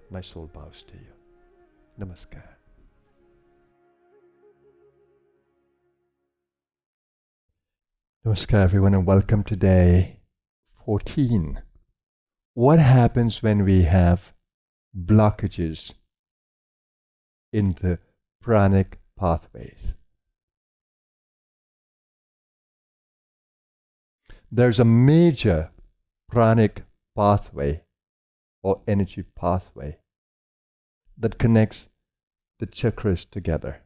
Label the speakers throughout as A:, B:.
A: My soul bows to you. Namaskar. Namaskar everyone and welcome to day 14. What happens when we have blockages in the pranic pathways? There's a major pranic pathway or energy pathway that connects the chakras together.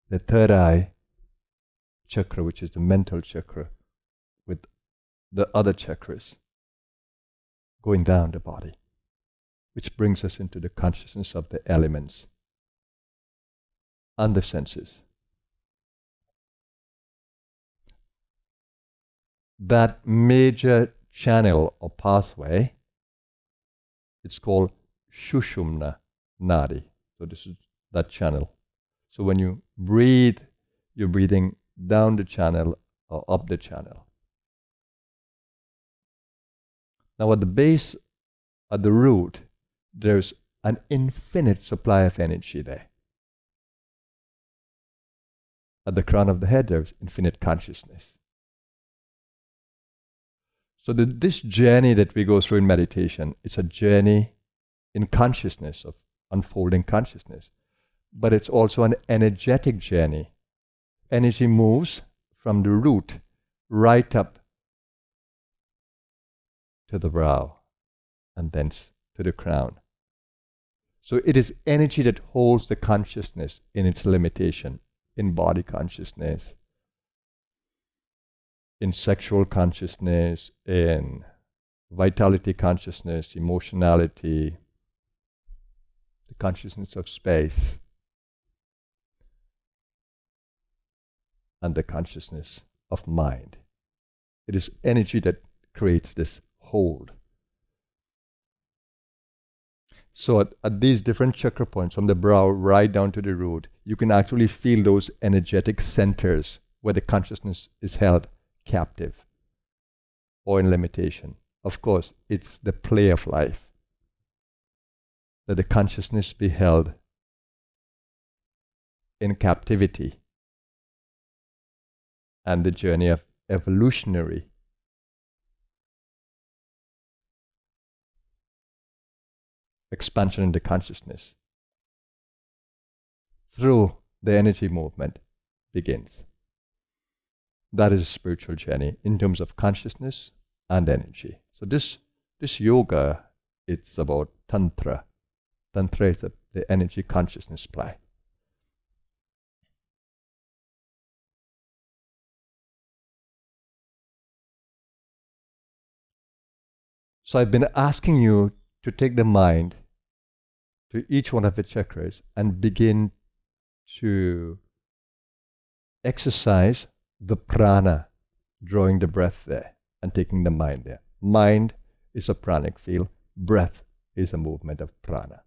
A: The third eye chakra, which is the mental chakra, with the other chakras going down the body, which brings us into the consciousness of the elements and the senses. That major channel or pathway, it's called Shushumna Nadi. So this is that channel. So when you breathe, you're breathing down the channel or up the channel. Now at the base, at the root, there's an infinite supply of energy there. At the crown of the head, there's infinite consciousness. So this journey that we go through in meditation, it's a journey in consciousness, of unfolding consciousness. But it's also an energetic journey. Energy moves from the root right up to the brow and thence to the crown. So it is energy that holds the consciousness in its limitation, in body consciousness, in sexual consciousness, in vitality consciousness, emotionality, the consciousness of space, and the consciousness of mind. It is energy that creates this hold. So at these different chakra points, from the brow right down to the root, you can actually feel those energetic centers where the consciousness is held captive or in limitation. Of course, it's the play of life that the consciousness be held in captivity, and the journey of evolutionary expansion in the consciousness through the energy movement begins. That is a spiritual journey in terms of consciousness and energy. So this yoga, it's about Tantra. Tantra is the energy consciousness play. So I've been asking you to take the mind to each one of the chakras and begin to exercise the prana, drawing the breath there and taking the mind there. Mind is a pranic field. Breath is a movement of prana.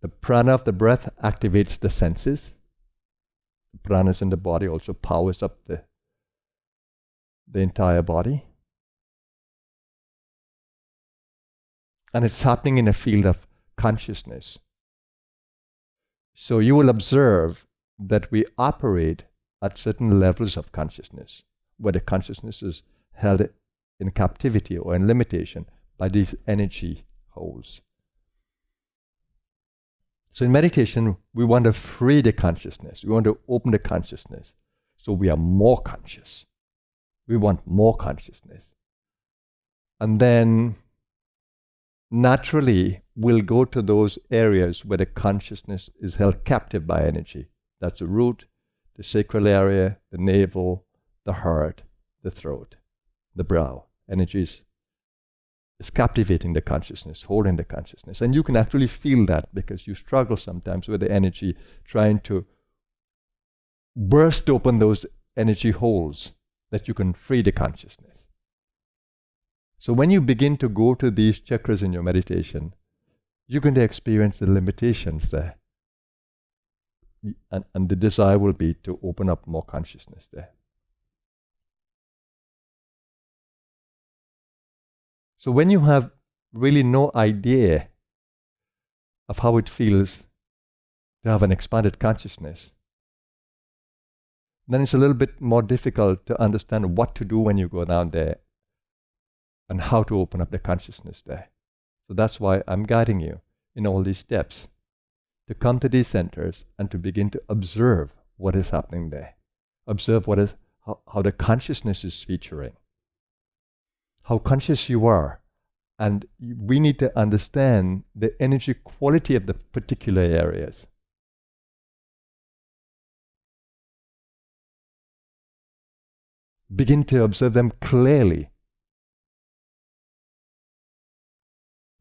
A: The prana of the breath activates the senses. The pranas in the body also powers up the entire body. And it's happening in a field of consciousness. So you will observe that we operate at certain levels of consciousness, where the consciousness is held in captivity or in limitation by these energy holes. So in meditation, we want to free the consciousness. We want to open the consciousness. So we are more conscious. We want more consciousness. And then naturally, we'll go to those areas where the consciousness is held captive by energy. That's the root, the sacral area, the navel, the heart, the throat, the brow. Energy is captivating the consciousness, holding the consciousness. And you can actually feel that because you struggle sometimes with the energy, trying to burst open those energy holes that you can free the consciousness. So when you begin to go to these chakras in your meditation, you're going to experience the limitations there. And the desire will be to open up more consciousness there. So when you have really no idea of how it feels to have an expanded consciousness, then it's a little bit more difficult to understand what to do when you go down there and how to open up the consciousness there. So that's why I'm guiding you in all these steps to come to these centers and to begin to observe what is happening there. Observe how the consciousness is featuring, how conscious you are. And we need to understand the energy quality of the particular areas. Begin to observe them clearly.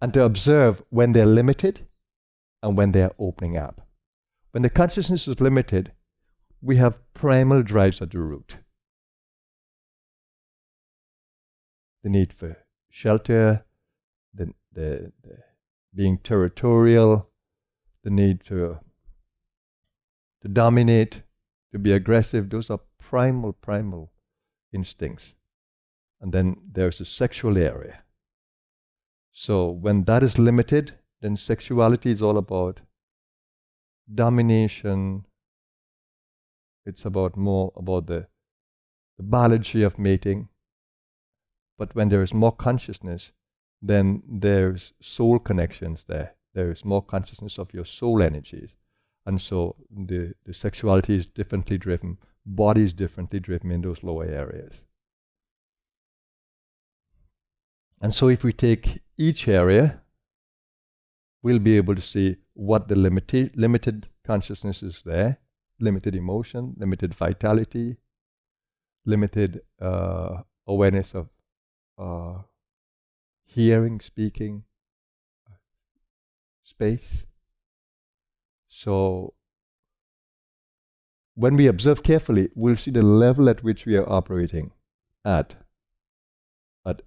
A: And to observe when they're limited and when they're opening up. When the consciousness is limited, we have primal drives at the root. The need for shelter, the being territorial, the need to dominate, to be aggressive. Those are primal instincts. And then there's the sexual area. So when that is limited, then sexuality is all about domination. It's more about the biology of mating. But when there is more consciousness, then there's soul connections there. There is more consciousness of your soul energies. And so the sexuality is differently driven, body is differently driven in those lower areas. And so if we take each area, we'll be able to see what the limited consciousness is there, limited emotion, limited vitality, limited awareness of hearing, speaking, space. So when we observe carefully, we'll see the level at which we are operating at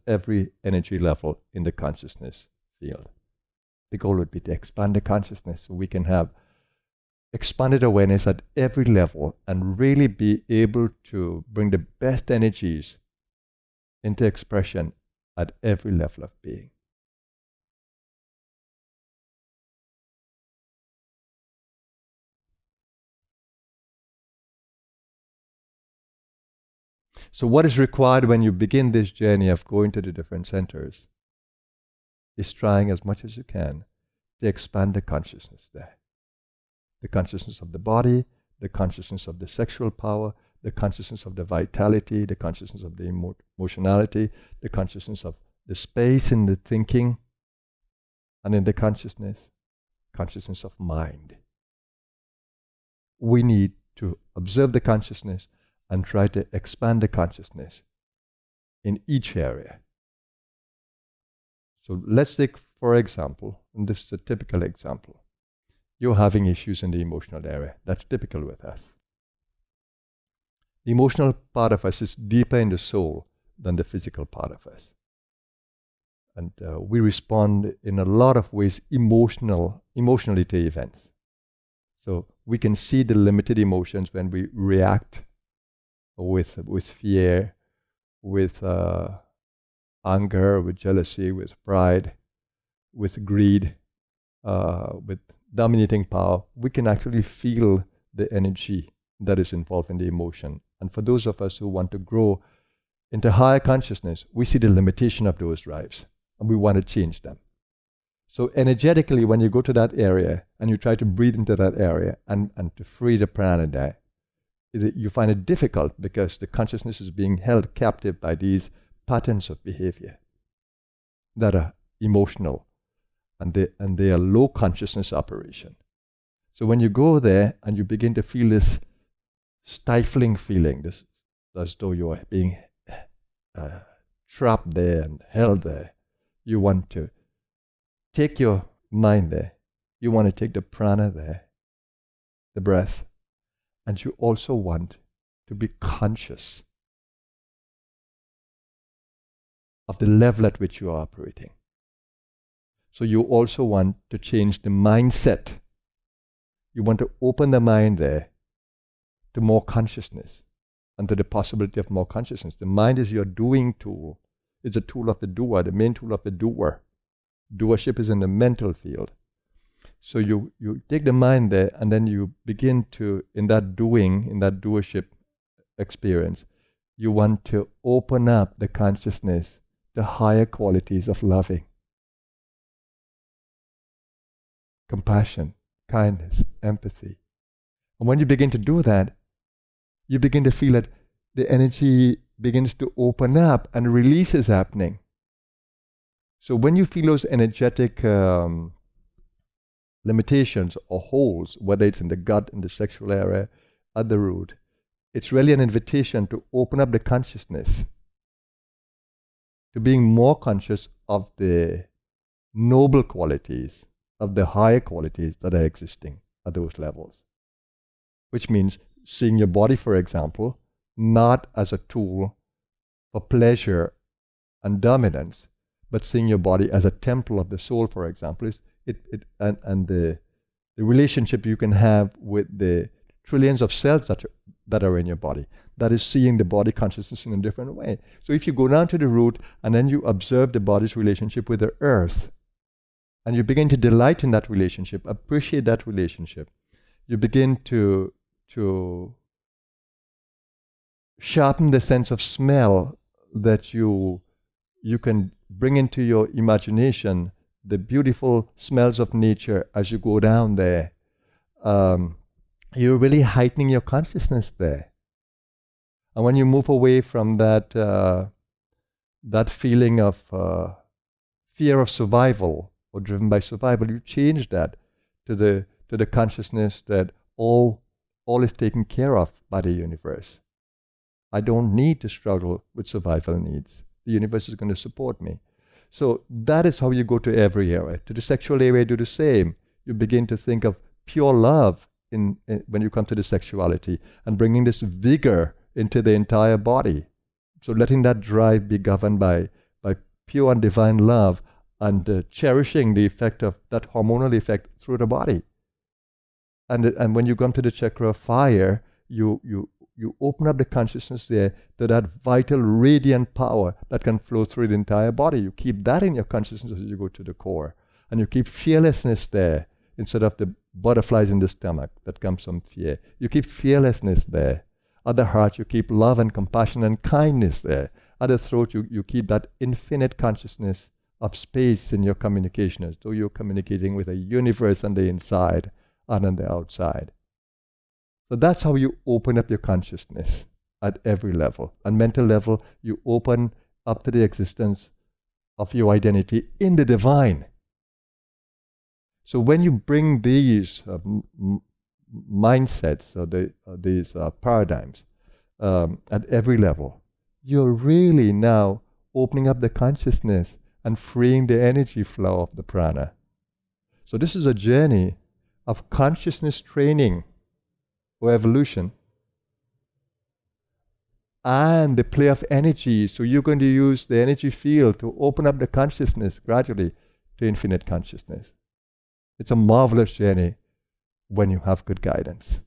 A: every energy level in the consciousness field. The goal would be to expand the consciousness so we can have expanded awareness at every level and really be able to bring the best energies into expression at every level of being. So what is required when you begin this journey of going to the different centers is trying as much as you can to expand the consciousness there. The consciousness of the body, the consciousness of the sexual power, the consciousness of the vitality, the consciousness of the emotionality, the consciousness of the space in the thinking, and in the consciousness of mind. We need to observe the consciousness and try to expand the consciousness in each area. So let's take, for example, and this is a typical example, you're having issues in the emotional area. That's typical with us. The emotional part of us is deeper in the soul than the physical part of us. And we respond in a lot of ways emotionally to events. So we can see the limited emotions when we react with fear, with anger, with jealousy, with pride, with greed, with dominating power. We can actually feel the energy that is involved in the emotion. And for those of us who want to grow into higher consciousness, we see the limitation of those drives and we want to change them. So energetically, when you go to that area and you try to breathe into that area and to free the prana there, you find it difficult because the consciousness is being held captive by these patterns of behavior that are emotional and they are low consciousness operation. So when you go there and you begin to feel this stifling feeling, this as though you are being trapped there and held there, you want to take your mind there. You want to take the prana there, the breath, and you also want to be conscious of the level at which you are operating. So you also want to change the mindset. You want to open the mind there to more consciousness and to the possibility of more consciousness. The mind is your doing tool. is a tool of the doer, the main tool of the doer. Doership is in the mental field. So you take the mind there, and then you begin to, in that doing, in that doership experience, you want to open up the consciousness to higher qualities of loving, compassion, kindness, empathy. And when you begin to do that, you begin to feel that the energy begins to open up and release is happening. So when you feel those energetic limitations or holes, whether it's in the gut, in the sexual area, at the root, it's really an invitation to open up the consciousness to being more conscious of the noble qualities, of the higher qualities that are existing at those levels. Which means seeing your body, for example, not as a tool for pleasure and dominance, but seeing your body as a temple of the soul, for example, and the relationship you can have with the trillions of cells that are in your body. That is seeing the body consciousness in a different way. So if you go down to the root and then you observe the body's relationship with the earth, and you begin to delight in that relationship, appreciate that relationship, you begin to sharpen the sense of smell that you can bring into your imagination, the beautiful smells of nature as you go down there. You're really heightening your consciousness there. And when you move away from that feeling of fear of survival or driven by survival, you change that to the consciousness that all is taken care of by the universe. I don't need to struggle with survival needs. The universe is going to support me. So that is how you go to every area. To the sexual area, do the same. You begin to think of pure love in when you come to the sexuality, and bringing this vigor into the entire body. So letting that drive be governed by pure and divine love, and cherishing the effect of that hormonal effect through the body. And when you come to the chakra of fire, you open up the consciousness there to that vital radiant power that can flow through the entire body. You keep that in your consciousness as you go to the core. And you keep fearlessness there instead of the butterflies in the stomach that comes from fear. You keep fearlessness there. At the heart, you keep love and compassion and kindness there. At the throat, you keep that infinite consciousness of space in your communication, as though you're communicating with a universe on the inside and on the outside. So that's how you open up your consciousness at every level. On mental level, you open up to the existence of your identity in the divine. So when you bring these mindsets or these paradigms at every level, you're really now opening up the consciousness and freeing the energy flow of the prana. So this is a journey of consciousness training or evolution and the play of energy. So you're going to use the energy field to open up the consciousness gradually to infinite consciousness. It's a marvelous journey when you have good guidance.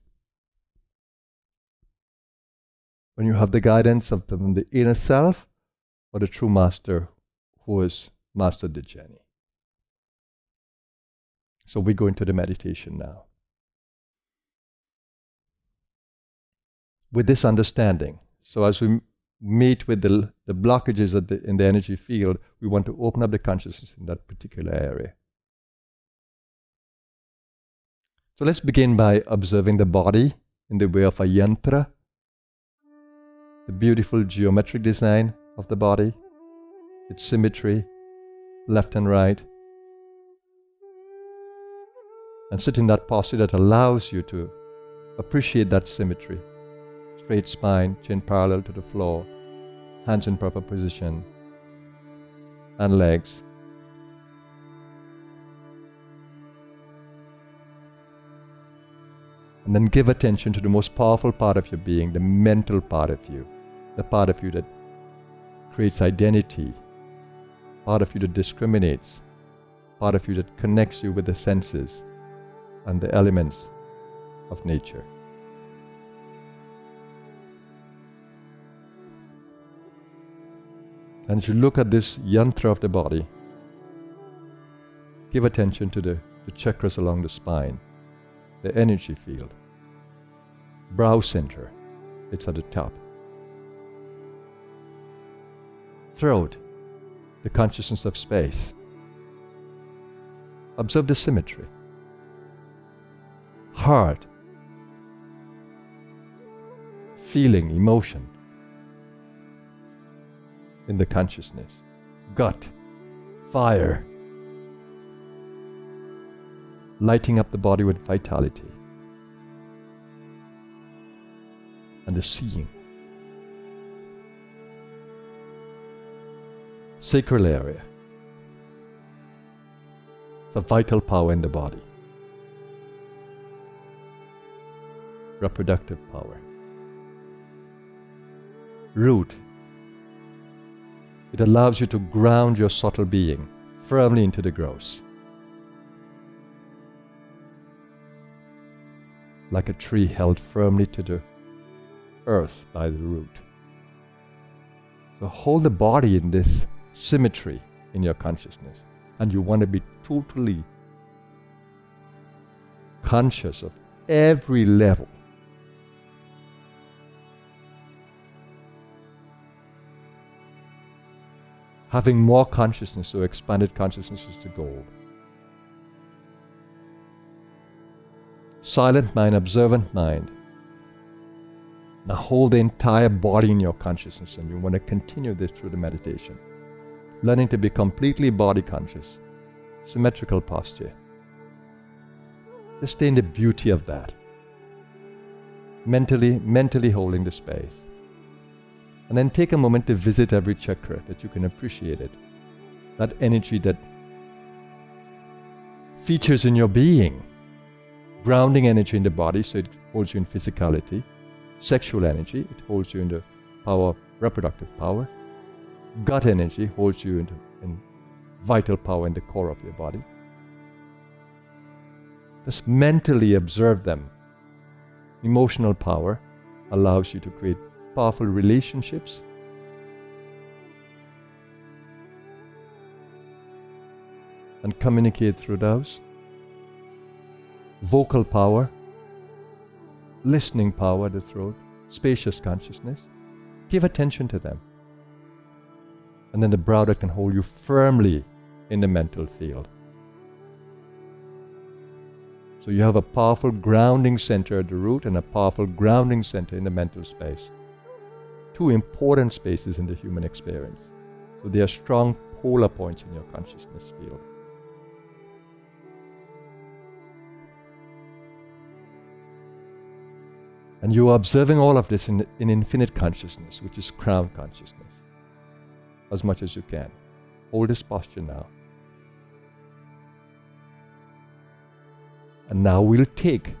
A: When you have the guidance of the inner self or the true master who has mastered the journey. So we go into the meditation now. With this understanding, so as we meet with the blockages in the energy field, we want to open up the consciousness in that particular area. So let's begin by observing the body in the way of a yantra, the beautiful geometric design of the body, its symmetry, left and right. And sit in that posture that allows you to appreciate that symmetry. Straight spine, chin parallel to the floor, hands in proper position, and legs. And then give attention to the most powerful part of your being, the mental part of you, the part of you that creates identity, part of you that discriminates, part of you that connects you with the senses and the elements of nature. And as you look at this yantra of the body, give attention to the chakras along the spine, the energy field. Brow center, it's at the top. Throat, the consciousness of space. Observe the symmetry. Heart, feeling, emotion in the consciousness. Gut, fire, lighting up the body with vitality. And the seeing. Sacral area. It's a vital power in the body. Reproductive power. Root. It allows you to ground your subtle being firmly into the gross. Like a tree held firmly to the earth by the root. So hold the body in this symmetry in your consciousness, and you want to be totally conscious of every level. Having more consciousness, so expanded consciousness is the goal. Silent mind, observant mind. Now hold the entire body in your consciousness, and you want to continue this through the meditation. Learning to be completely body conscious. Symmetrical posture. Just stay in the beauty of that. Mentally holding the space. And then take a moment to visit every chakra that you can appreciate it. That energy that features in your being. Grounding energy in the body, so it holds you in physicality. Sexual energy, it holds you in the power of reproductive power. Gut energy holds you in vital power in the core of your body. Just mentally observe them. Emotional power allows you to create powerful relationships. And communicate through those. Vocal power. Listening power, the throat. Spacious consciousness. Give attention to them. And then the brow that can hold you firmly in the mental field. So you have a powerful grounding center at the root and a powerful grounding center in the mental space. Two important spaces in the human experience. So they are strong polar points in your consciousness field. And you are observing all of this in infinite consciousness, which is crown consciousness, as much as you can. Hold this posture now. And now we'll take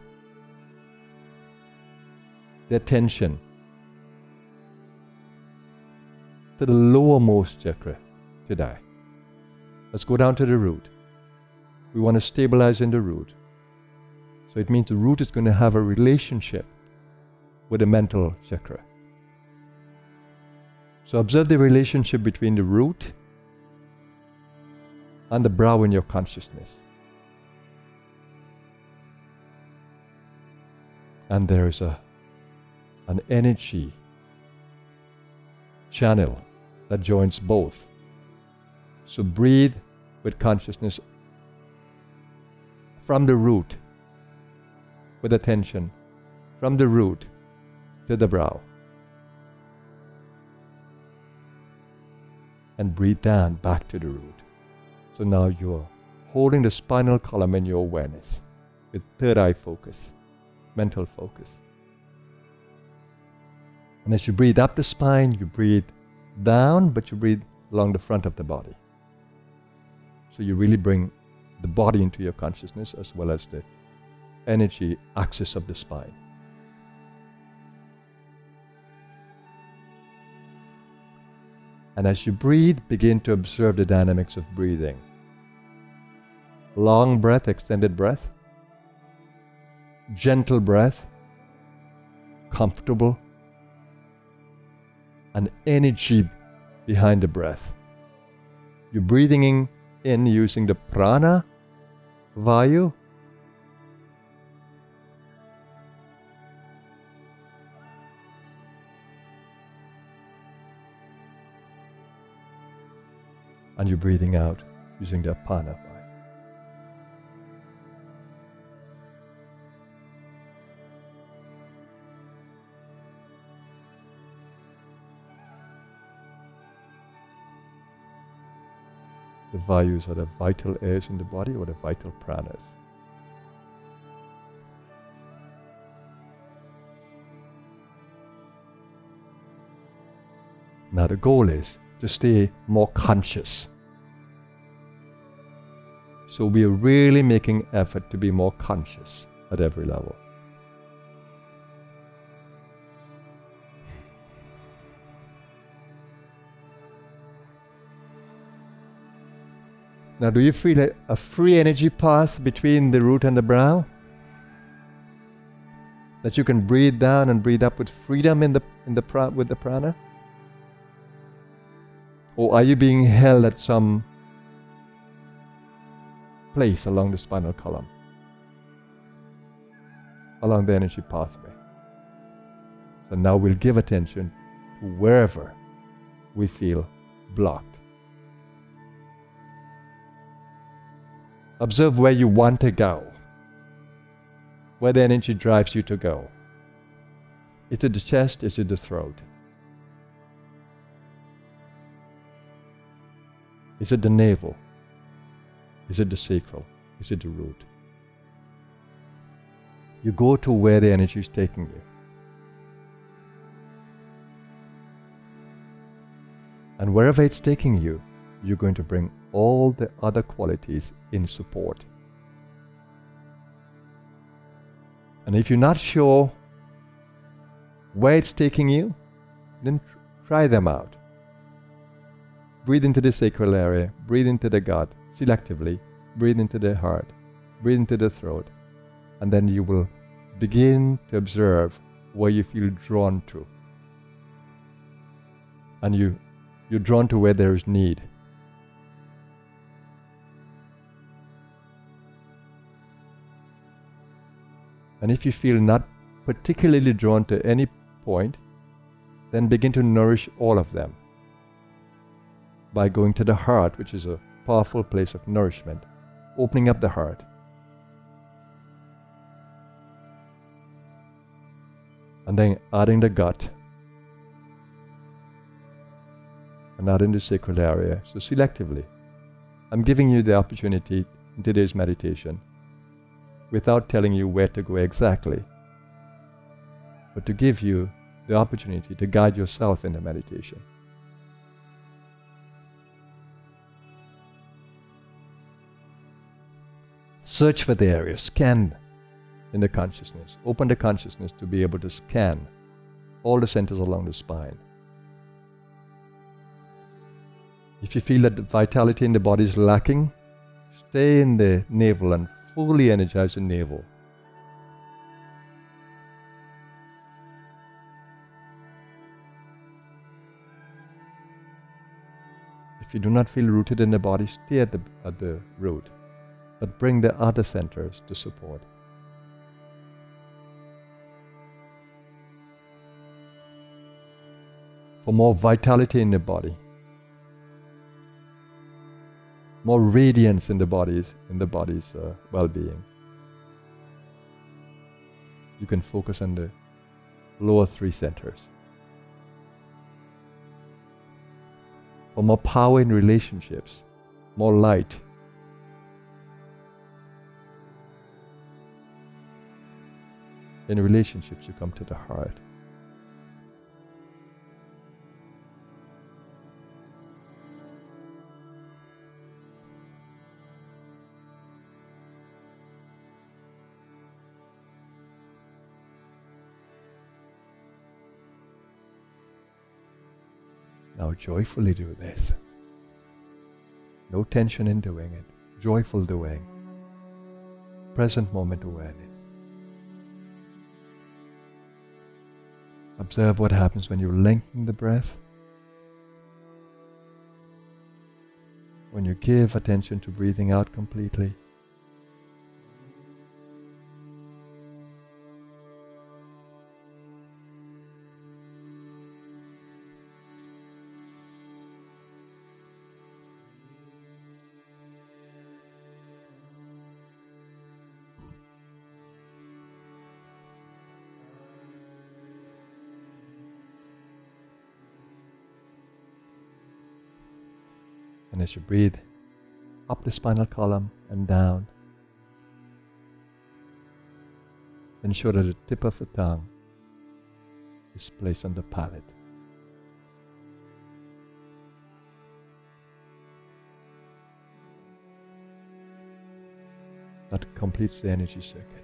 A: the attention to the lowermost chakra today. Let's go down to the root. We want to stabilize in the root. So it means the root is going to have a relationship with the mental chakra. So observe the relationship between the root and the brow in your consciousness. And there is an energy channel that joins both. So breathe with consciousness from the root, with attention, from the root to the brow. And breathe down back to the root. So now you're holding the spinal column in your awareness with third eye focus, mental focus. And as you breathe up the spine, you breathe down, but you breathe along the front of the body. So you really bring the body into your consciousness as well as the energy axis of the spine. And as you breathe, begin to observe the dynamics of breathing. Long breath, extended breath. Gentle breath. Comfortable. An energy behind the breath. You're breathing in using the prana, vayu. And you're breathing out using the apana vayu. The vayus are the vital airs in the body, or the vital pranas. Now the goal is to stay more conscious. So we are really making effort to be more conscious at every level. Now, do you feel a free energy path between the root and the brow? That you can breathe down and breathe up with freedom with the prana? Or are you being held at some place along the spinal column, along the energy pathway? So now we'll give attention to wherever we feel blocked. Observe where you want to go, where the energy drives you to go. Is it the chest? Is it the throat? Is it the navel? Is it the sacral? Is it the root? You go to where the energy is taking you. And wherever it's taking you, you're going to bring all the other qualities in support. And if you're not sure where it's taking you, then try them out. Breathe into the sacral area, breathe into the gut selectively, breathe into the heart, breathe into the throat, and then you will begin to observe where you feel drawn to. And you're drawn to where there is need. And if you feel not particularly drawn to any point, then begin to nourish all of them by going to the heart, which is a powerful place of nourishment, opening up the heart. And then adding the gut and adding the sacral area. So selectively, I'm giving you the opportunity in today's meditation, without telling you where to go exactly, but to give you the opportunity to guide yourself in the meditation. Search for the area, scan in the consciousness. Open the consciousness to be able to scan all the centers along the spine. If you feel that the vitality in the body is lacking, stay in the navel and fully energize the navel. If you do not feel rooted in the body, stay at the root, but bring the other centers to support. For more vitality in the body, more radiance in the body's well-being, you can focus on the lower three centers. For more power in relationships, more light, in relationships, you come to the heart. Now joyfully do this. No tension in doing it. Joyful doing. Present moment awareness. Observe what happens when you lengthen the breath When you give attention to breathing out completely, and as you breathe up the spinal column and down, ensure that the tip of the tongue is placed on the palate. That completes the energy circuit.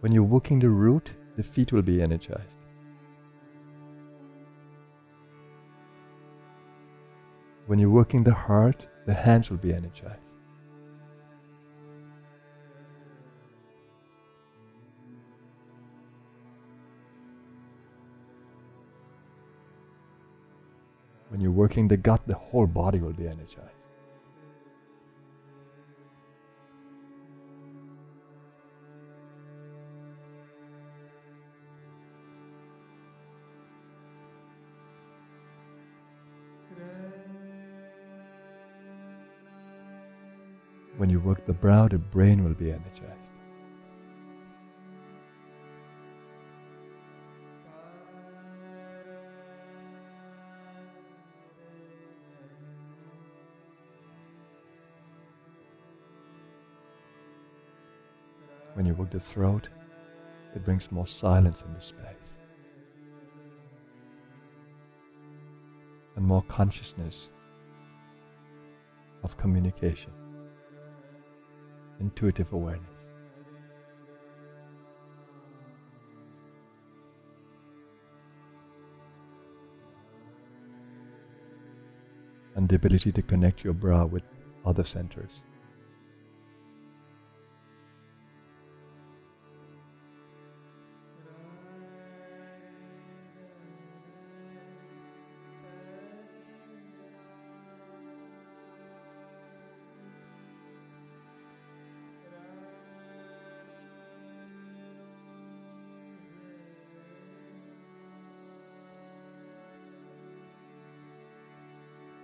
A: When you're working the root, the feet will be energized. When you're working the heart, the hands will be energized. When you're working the gut, the whole body will be energized. When you work the brow, the brain will be energized. When you work the throat, it brings more silence into space and more consciousness of communication, intuitive awareness. And the ability to connect your brow with other centers.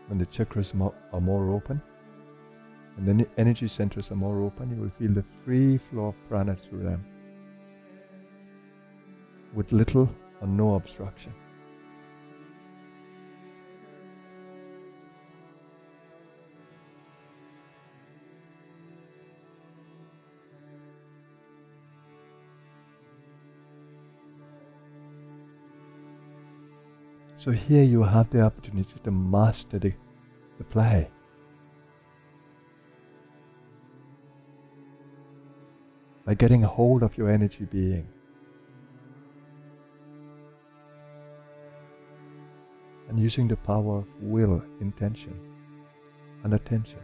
A: When the chakras are more open, and then the energy centers are more open, you will feel the free flow of prana through them with little or no obstruction. So here you have the opportunity to master the play. By getting a hold of your energy being. And using the power of will, intention, and attention.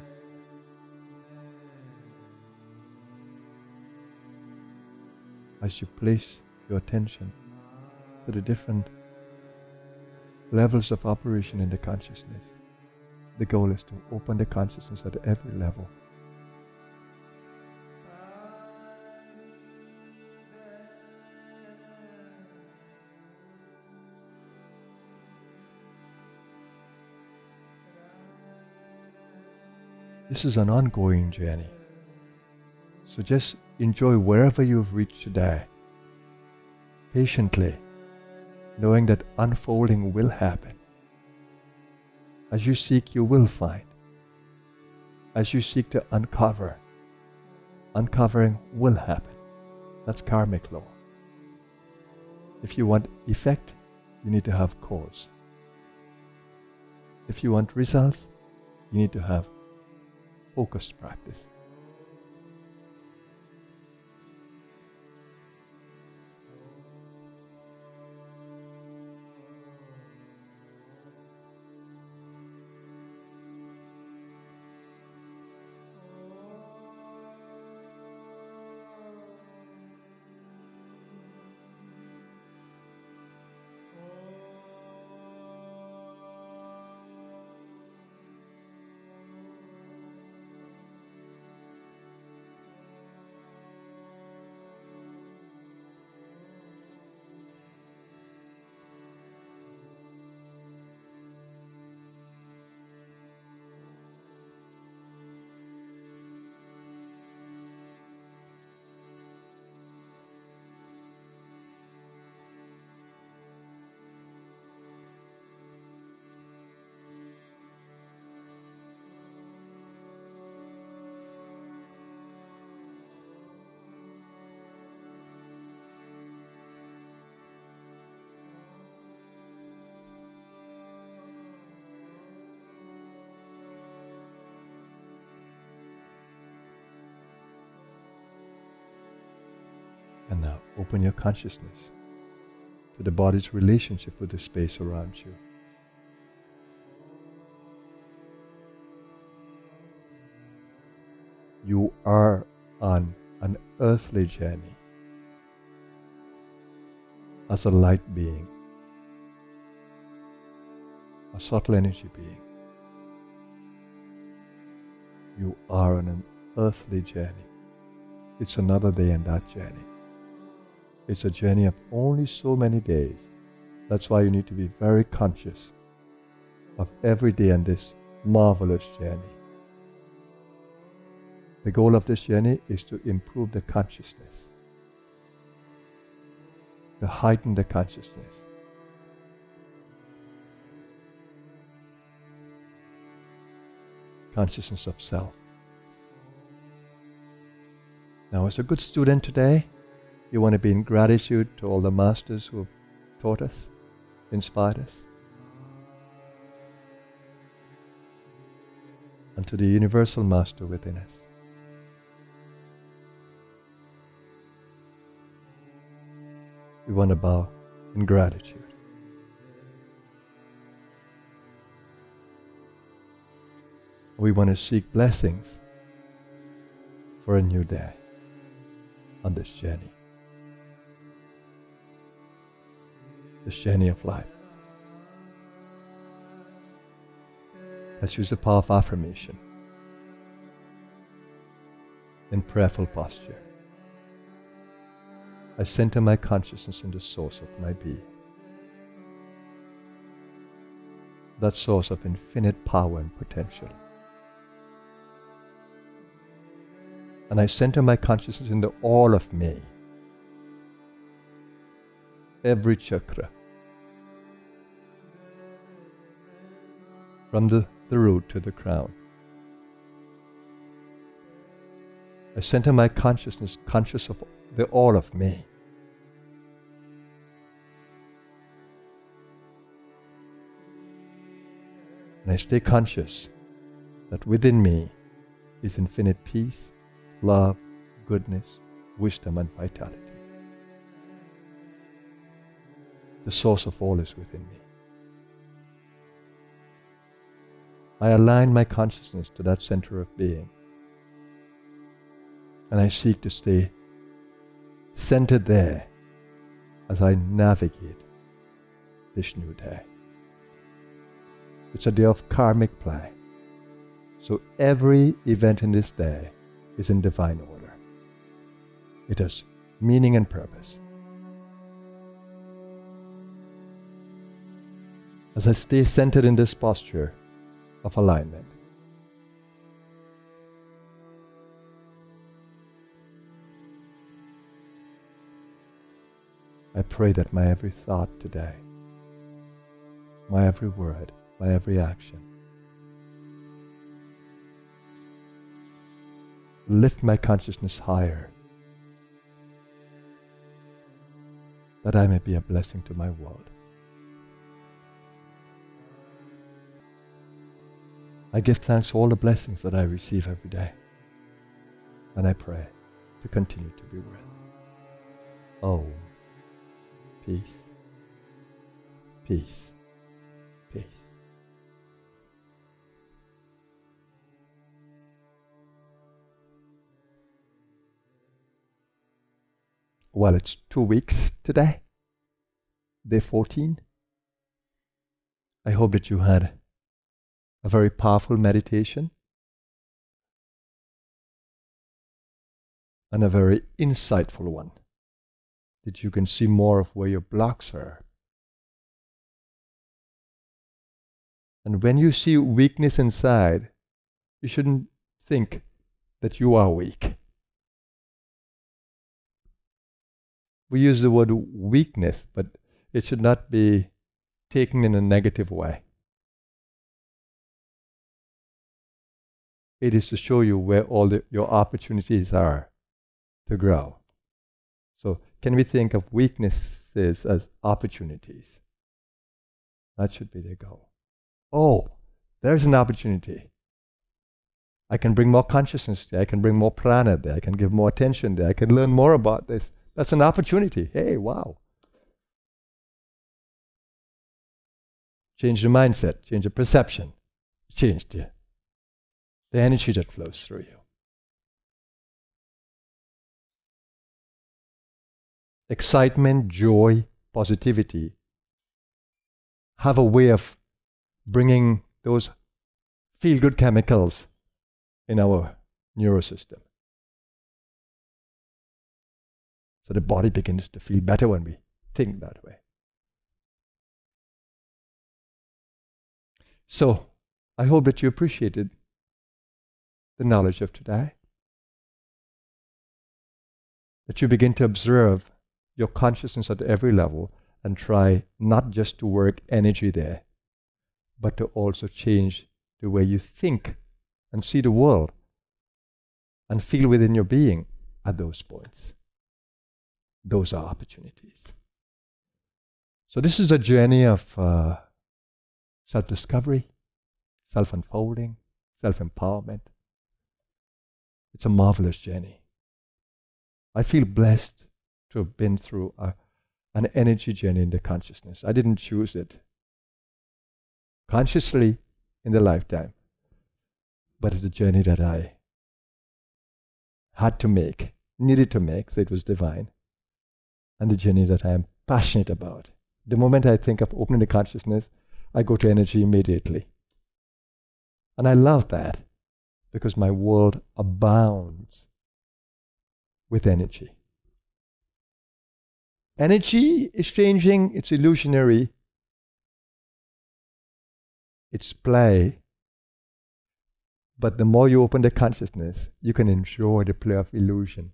A: As you place your attention to the different levels of operation in the consciousness, the goal is to open the consciousness at every level. This is an ongoing journey. So just enjoy wherever you've reached today, patiently, knowing that unfolding will happen. As you seek, you will find. As you seek to uncover, uncovering will happen. That's karmic law. If you want effect, you need to have cause. If you want results, you need to have focused practice. And now open your consciousness to the body's relationship with the space around you. You are on an earthly journey as a light being, a subtle energy being. You are on an earthly journey. It's another day in that journey. It's a journey of only so many days. That's why you need to be very conscious of every day on this marvelous journey. The goal of this journey is to improve the consciousness, to heighten the consciousness. Consciousness of self. Now, as a good student today, you want to be in gratitude to all the masters who have taught us, inspired us, and to the universal master within us. We want to bow in gratitude. We want to seek blessings for a new day on this journey. This journey of life. Let's use the power of affirmation in prayerful posture. I center my consciousness in the source of my being. That source of infinite power and potential. And I center my consciousness in the all of me. Every chakra. From the root to the crown. I center my consciousness conscious of the all of me. And I stay conscious that within me is infinite peace, love, goodness, wisdom, and vitality. The source of all is within me. I align my consciousness to that center of being. And I seek to stay centered there as I navigate this new day. It's a day of karmic play. So every event in this day is in divine order. It has meaning and purpose. As I stay centered in this posture of alignment, I pray that my every thought today, my every word, my every action, lift my consciousness higher, that I may be a blessing to my world. I give thanks for all the blessings that I receive every day, and I pray to continue to be worthy. Om. Peace, peace, peace. Well, it's 2 weeks today, day 14. I hope that you had a very powerful meditation and a very insightful one, that you can see more of where your blocks are. And when you see weakness inside, you shouldn't think that you are weak. We use the word weakness, but it should not be taken in a negative way. It is to show you where all your opportunities are to grow. So can we think of weaknesses as opportunities? That should be the goal. Oh, there's an opportunity. I can bring more consciousness there. I can bring more prana there. I can give more attention there. I can learn more about this. That's an opportunity. Hey, wow. Change the mindset, change the perception, change the energy that flows through you. Excitement, joy, positivity have a way of bringing those feel-good chemicals in our neurosystem. So the body begins to feel better when we think that way. So I hope that you appreciated the knowledge of today. That you begin to observe your consciousness at every level and try not just to work energy there, but to also change the way you think and see the world and feel within your being at those points. Those are opportunities. So this is a journey of self-discovery, self-unfolding, self-empowerment. It's a marvelous journey. I feel blessed to have been through an energy journey in the consciousness. I didn't choose it consciously in the lifetime, but it's a journey that I had to make, needed to make, so it was divine, and the journey that I am passionate about. The moment I think of opening the consciousness, I go to energy immediately. And I love that because my world abounds with energy. Energy is changing, it's illusionary, it's play. But the more you open the consciousness, you can enjoy the play of illusion.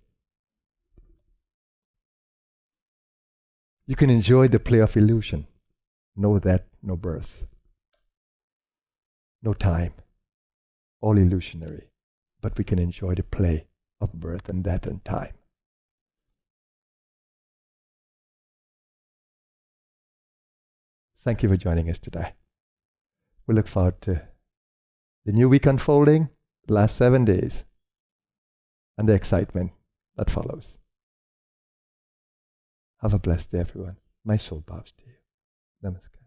A: You can enjoy the play of illusion. No death, no birth, no time, all illusionary. But we can enjoy the play of birth and death and time. Thank you for joining us today. We look forward to the new week unfolding, the last 7 days, and the excitement that follows. Have a blessed day, everyone. My soul bows to you. Namaskar.